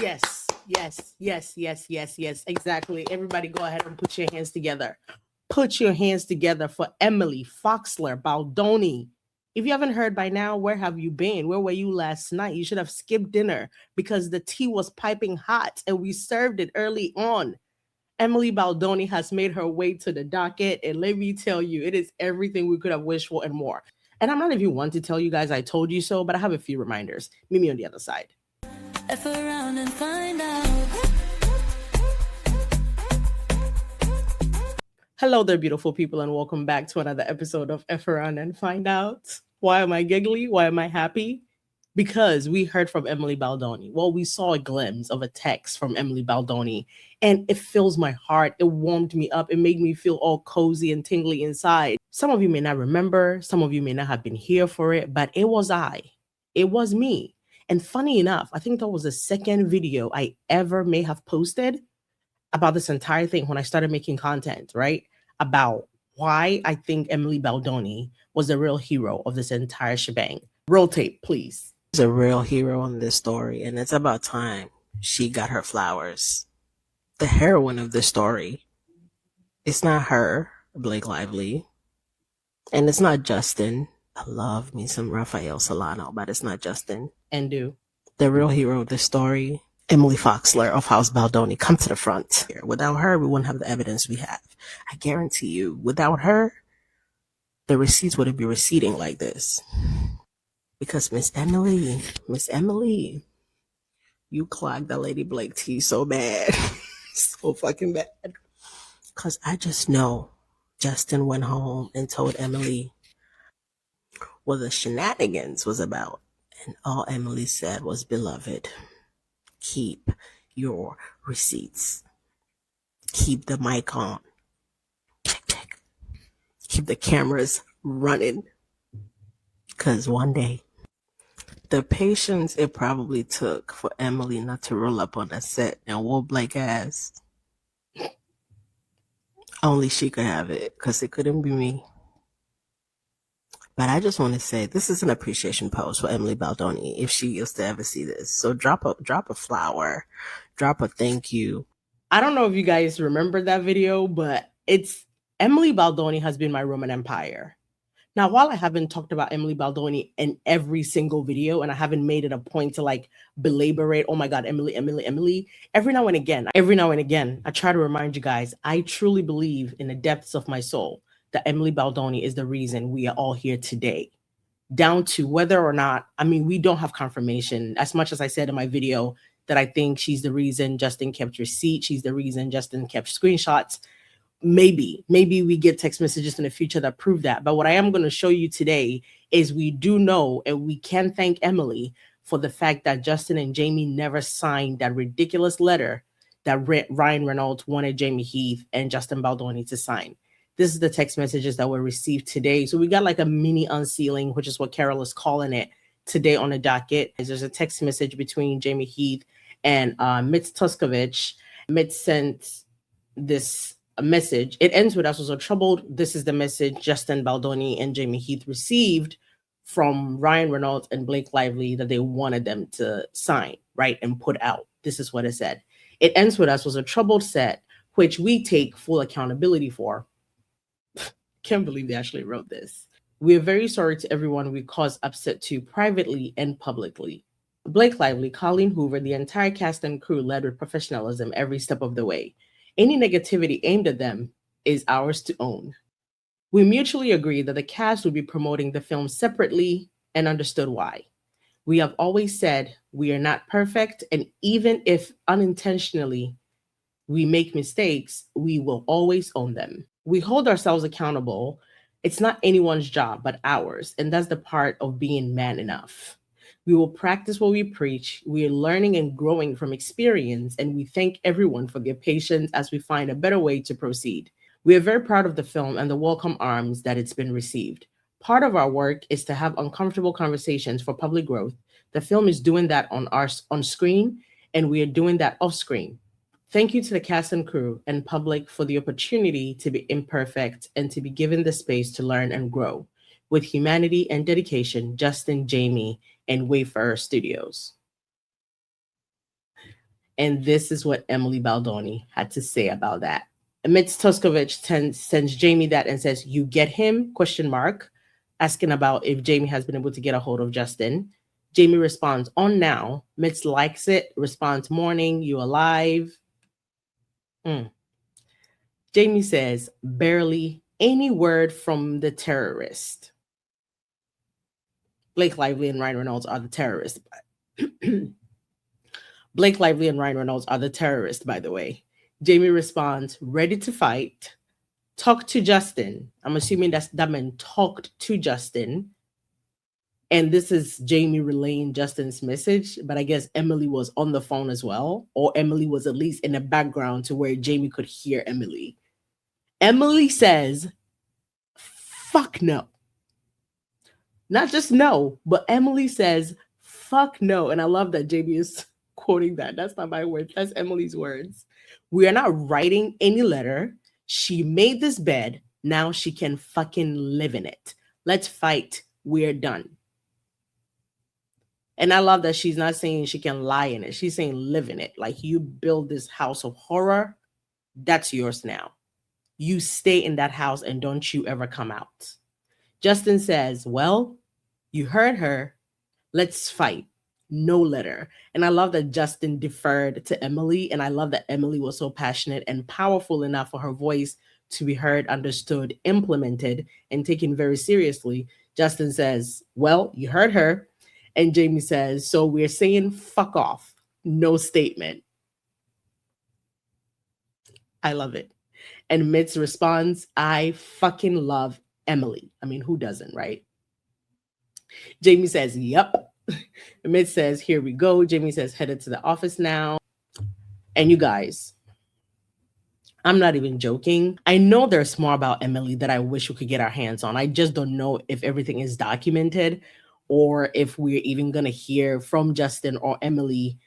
Yes, yes, yes, yes, yes, yes, exactly. Everybody go ahead and put your hands together. Put your hands together for Emily Foxler Baldoni. If you haven't heard by now, where have you been? Where were you last night? You should have skipped dinner because the tea was piping hot and we served it early on. Emily Baldoni has made her way to the docket, and let me tell you, it is everything we could have wished for and more. And I'm not even one to tell you guys I told you so, but I have a few reminders. Meet me on the other side. F around and find out. Hello there, beautiful people, and welcome back to another episode of F Around and Find Out. Why am I giggly? Why am I happy? Because we heard from Emily Baldoni. Well, we saw a glimpse of a text from Emily Baldoni, and it fills my heart. It warmed me up. It made me feel all cozy and tingly inside. Some of you may not remember, some of you may not have been here for it, but it was I. It was me. And funny enough, I think that was the second video I ever may have posted about this entire thing when I started making content, right? About why I think Emily Baldoni was the real hero of this entire shebang. Roll tape, please. She's a real hero in this story, and it's about time she got her flowers. The heroine of this story, it's not her, Blake Lively, and it's not Justin. I love me some Raphael Solano, but it's not Justin. And do. The real hero of this story, Emily Foxler of House Baldoni, come to the front. Without her, we wouldn't have the evidence we have. I guarantee you, without her, the receipts wouldn't be receipting like this. Because Miss Emily, you clogged that Lady Blake tea so bad. So fucking bad. Because I just know Justin went home and told Emily what the shenanigans was about. And all Emily said was, beloved, keep your receipts. Keep the mic on. Check, check. Keep the cameras running. Because one day, the patience it probably took for Emily not to roll up on that set and whoop Blake ass, only she could have it, because it couldn't be me. But I just want to say this is an appreciation post for Emily Baldoni if she used to ever see this. So drop a flower, drop a thank you. I don't know if you guys remember that video, but it's Emily Baldoni has been my Roman Empire. Now, while I haven't talked about Emily Baldoni in every single video, and I haven't made it a point to like belabor it, oh my God, Emily, every now and again, I try to remind you guys, I truly believe in the depths of my soul that Emily Baldoni is the reason we are all here today. Down to whether or not, I mean, we don't have confirmation. As much as I said in my video that I think she's the reason Justin kept receipt, she's the reason Justin kept screenshots. Maybe we get text messages in the future that prove that. But what I am going to show you today is we do know, and we can thank Emily for the fact that Justin and Jamie never signed that ridiculous letter that Ryan Reynolds wanted Jamie Heath and Justin Baldoni to sign. This is the text messages that were received today. So we got like a mini unsealing, which is what Carol is calling it today on the docket. There's a text message between Jamie Heath and Mitz Tuskovich. Mitz sent this message. It ends with, "I was so troubled. This is the message Justin Baldoni and Jamie Heath received from Ryan Reynolds and Blake Lively that they wanted them to sign, right, and put out." This is what it said. It ends with, "Us was a troubled set, which we take full accountability for." Can't believe they actually wrote this. "We are very sorry to everyone we caused upset to privately and publicly. Blake Lively, Colleen Hoover, the entire cast and crew led with professionalism every step of the way. Any negativity aimed at them is ours to own. We mutually agreed that the cast would be promoting the film separately and understood why. We have always said we are not perfect, and even if unintentionally we make mistakes, we will always own them. We hold ourselves accountable. It's not anyone's job but ours, and that's the part of being man enough. We will practice what we preach. We are learning and growing from experience, and we thank everyone for their patience as we find a better way to proceed. We are very proud of the film and the welcome arms that it's been received. Part of our work is to have uncomfortable conversations for public growth. The film is doing that on screen, and we are doing that off screen. Thank you to the cast and crew and public for the opportunity to be imperfect and to be given the space to learn and grow. With humanity and dedication, Justin, Jamie, and Wayfarer Studios." And this is what Emily Baldoni had to say about that. Mitz Toskovich sends Jamie that and says, "You get him?" Question mark, asking about if Jamie has been able to get a hold of Justin. Jamie responds, "On now." Mitz likes it, responds, "Morning, you alive?" Jamie says, "Barely any word from the terrorist." Blake Lively and Ryan Reynolds are the terrorists. Blake Lively and Ryan Reynolds are the terrorists, by the way. Jamie responds, "Ready to fight. Talk to Justin." I'm assuming that man talked to Justin. And this is Jamie relaying Justin's message, but I guess Emily was on the phone as well, or Emily was at least in the background to where Jamie could hear Emily. Emily says, "Fuck no." Not just no, but Emily says, "Fuck no." And I love that Jamie is quoting that. That's not my words, that's Emily's words. "We are not writing any letter. She made this bed. Now she can fucking live in it. Let's fight. We're done." And I love that she's not saying she can lie in it. She's saying live in it. Like, you build this house of horror, that's yours now. You stay in that house and don't you ever come out. Justin says, "Well, you heard her. Let's fight. No letter." And I love that Justin deferred to Emily. And I love that Emily was so passionate and powerful enough for her voice to be heard, understood, implemented, and taken very seriously. Justin says, "Well, you heard her." And Jamie says, "So we're saying fuck off. No statement." I love it. And Mitz responds, "I fucking love Emily." I mean, who doesn't, right? Jamie says, "Yep." Mitz says, "Here we go." Jamie says, "Headed to the office now." And you guys, I'm not even joking. I know there's more about Emily that I wish we could get our hands on. I just don't know if everything is documented or if we're even going to hear from Justin or Emily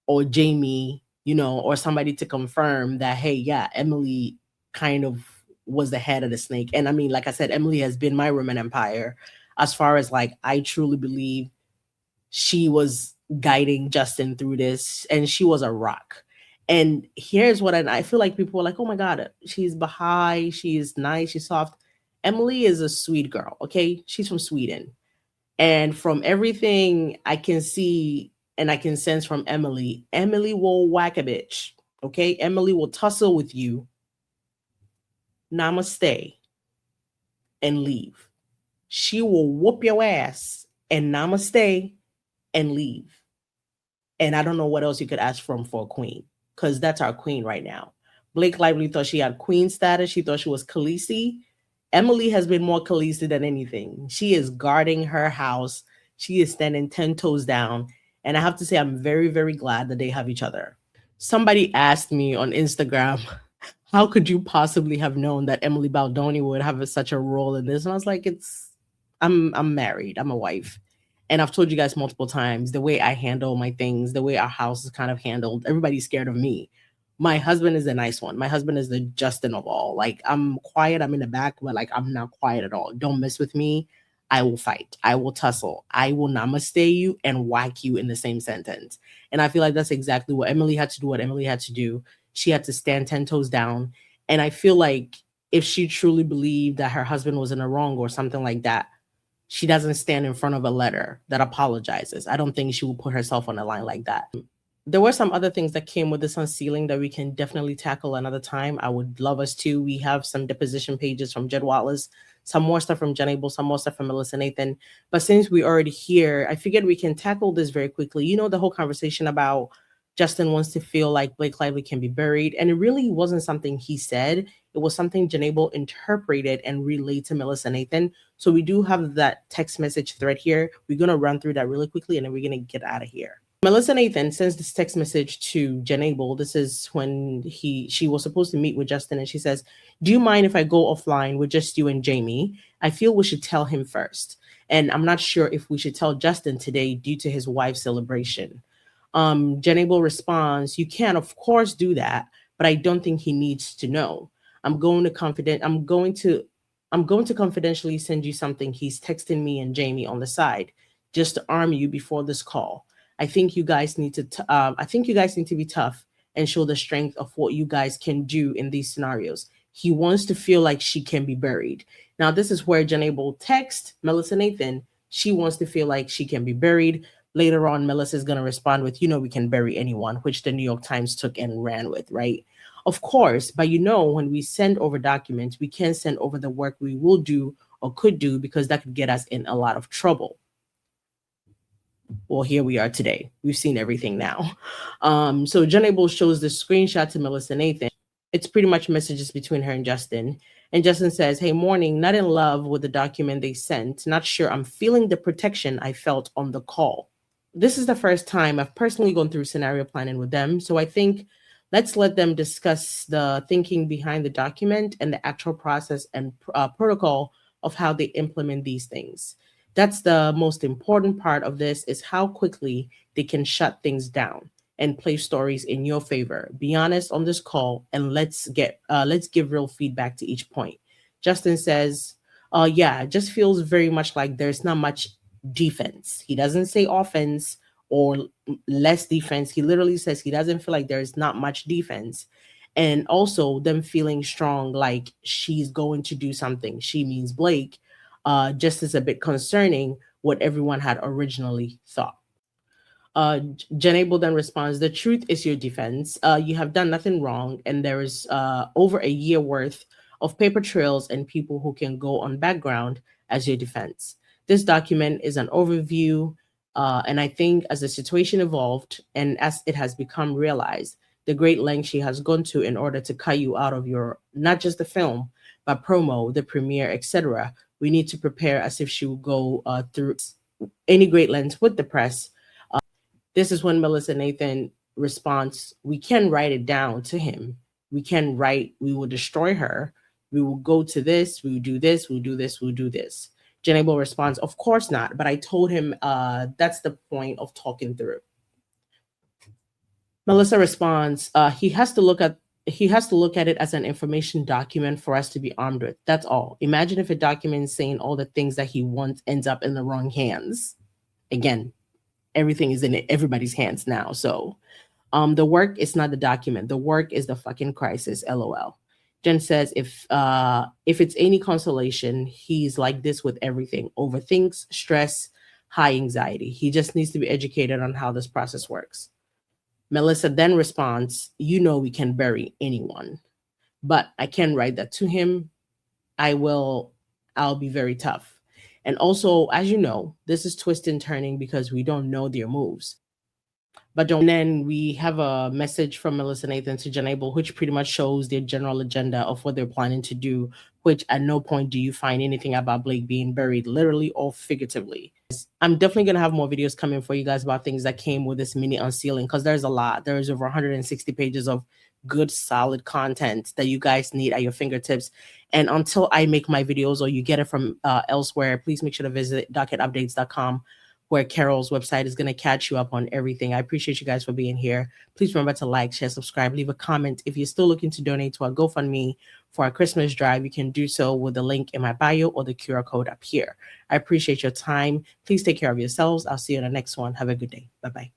or Jamie, or somebody to confirm that, hey, yeah, Emily kind of was the head of the snake. And I mean, like I said, Emily has been my Roman Empire as far as, like, I truly believe she was guiding Justin through this, and she was a rock. And here's what I feel like people were like, "Oh my God, she's Baha'i, she's nice, she's soft." Emily is a sweet girl, okay? She's from Sweden. And from everything I can see and I can sense from Emily, Emily will whack a bitch, okay? Emily will tussle with you, namaste, and leave. She will whoop your ass and namaste and leave. And I don't know what else you could ask from for a queen, because that's our queen right now. Blake Lively thought she had queen status. She thought she was Khaleesi. Emily has been more Khaleesi than anything. She is guarding her house. She is standing 10 toes down. And I have to say, I'm very, very glad that they have each other. Somebody asked me on Instagram, how could you possibly have known that Emily Baldoni would have such a role in this? And I was like, I'm married. I'm a wife. And I've told you guys multiple times, the way I handle my things, the way our house is kind of handled, everybody's scared of me. My husband is a nice one. My husband is the Justin of all. Like, I'm quiet, I'm in the back, but like, I'm not quiet at all. Don't mess with me. I will fight. I will tussle. I will namaste you and whack you in the same sentence. And I feel like that's exactly what Emily had to do, what Emily had to do. She had to stand 10 toes down. And I feel like if she truly believed that her husband was in the wrong or something like that, she doesn't stand in front of a letter that apologizes. I don't think she will put herself on the line like that. There were some other things that came with this unsealing that we can definitely tackle another time. I would love us to. We have some deposition pages from Jed Watlers, some more stuff from Jen Abel, some more stuff from Melissa Nathan. But since we're already here, I figured we can tackle this very quickly. The whole conversation about Justin wants to feel like Blake Lively can be buried. And it really wasn't something he said. It was something Jen Abel interpreted and relayed to Melissa Nathan. So we do have that text message thread here. We're going to run through that really quickly, and then we're going to get out of here. Melissa Nathan sends this text message to Jen Abel. This is when she was supposed to meet with Justin, and she says, "Do you mind if I go offline with just you and Jamie? I feel we should tell him first. And I'm not sure if we should tell Justin today due to his wife's celebration." Jen Abel responds, "You can, of course, do that, but I don't think he needs to know. I'm going to confidentially send you something he's texting me and Jamie on the side, just to arm you before this call. I think you guys need to. I think you guys need to be tough and show the strength of what you guys can do in these scenarios. He wants to feel like she can be buried. Now, this is where Janable text Melissa Nathan. She wants to feel like she can be buried. Later on, Melissa is going to respond with, we can bury anyone, which the New York Times took and ran with, right? Of course, but when we send over documents, we can send over the work we will do or could do, because that could get us in a lot of trouble. Well, here we are today. We've seen everything now. So Janable shows the screenshot to Melissa Nathan. It's pretty much messages between her and Justin. And Justin says, "Hey, morning, not in love with the document they sent. Not sure I'm feeling the protection I felt on the call." This is the first time I've personally gone through scenario planning with them. So I think let's let them discuss the thinking behind the document and the actual process and protocol of how they implement these things. That's the most important part of this, is how quickly they can shut things down and play stories in your favor. Be honest on this call, and let's give real feedback to each point. Justin says, yeah, it just feels very much like there's not much defense. He doesn't say offense or less defense. He literally says he doesn't feel like there's not much defense. And also them feeling strong, like she's going to do something. She means Blake, just is a bit concerning what everyone had originally thought. Janable then responds, "The truth is your defense. You have done nothing wrong, and there is over a year worth of paper trails and people who can go on background as your defense. This document is an overview, and I think as the situation evolved and as it has become realized, the great length she has gone to in order to cut you out of your, not just the film, but promo, the premiere, etc., we need to prepare as if she would go through any great lengths with the press." This is when Melissa Nathan responds, "We can write it down to him. We can write, we will destroy her. We will go to this, we will do this, we'll do this, we'll do this." Janable responds, "Of course not, but I told him that's the point of talking through." Melissa responds, he has to look at it as an information document for us to be armed with. That's all. Imagine if a document saying all the things that he wants ends up in the wrong hands. Again, everything is in everybody's hands now. So the work is not the document. The work is the fucking crisis. LOL. Jen says, if it's any consolation, he's like this with everything. Overthinks, stress, high anxiety. He just needs to be educated on how this process works. Melissa then responds, we can bury anyone, but I can write that to him. I'll be very tough. And also, as you know, this is twist and turning because we don't know their moves. But don't. And then we have a message from Melissa Nathan to Janable, which pretty much shows their general agenda of what they're planning to do, which at no point do you find anything about Blake being buried, literally or figuratively. I'm definitely going to have more videos coming for you guys about things that came with this mini unsealing, because there's a lot. There's over 160 pages of good, solid content that you guys need at your fingertips. And until I make my videos or you get it from elsewhere, please make sure to visit docketupdates.com, where Carol's website is going to catch you up on everything. I appreciate you guys for being here. Please remember to like, share, subscribe, leave a comment. If you're still looking to donate to our GoFundMe for our Christmas drive, you can do so with the link in my bio or the QR code up here. I appreciate your time. Please take care of yourselves. I'll see you in the next one. Have a good day. Bye-bye.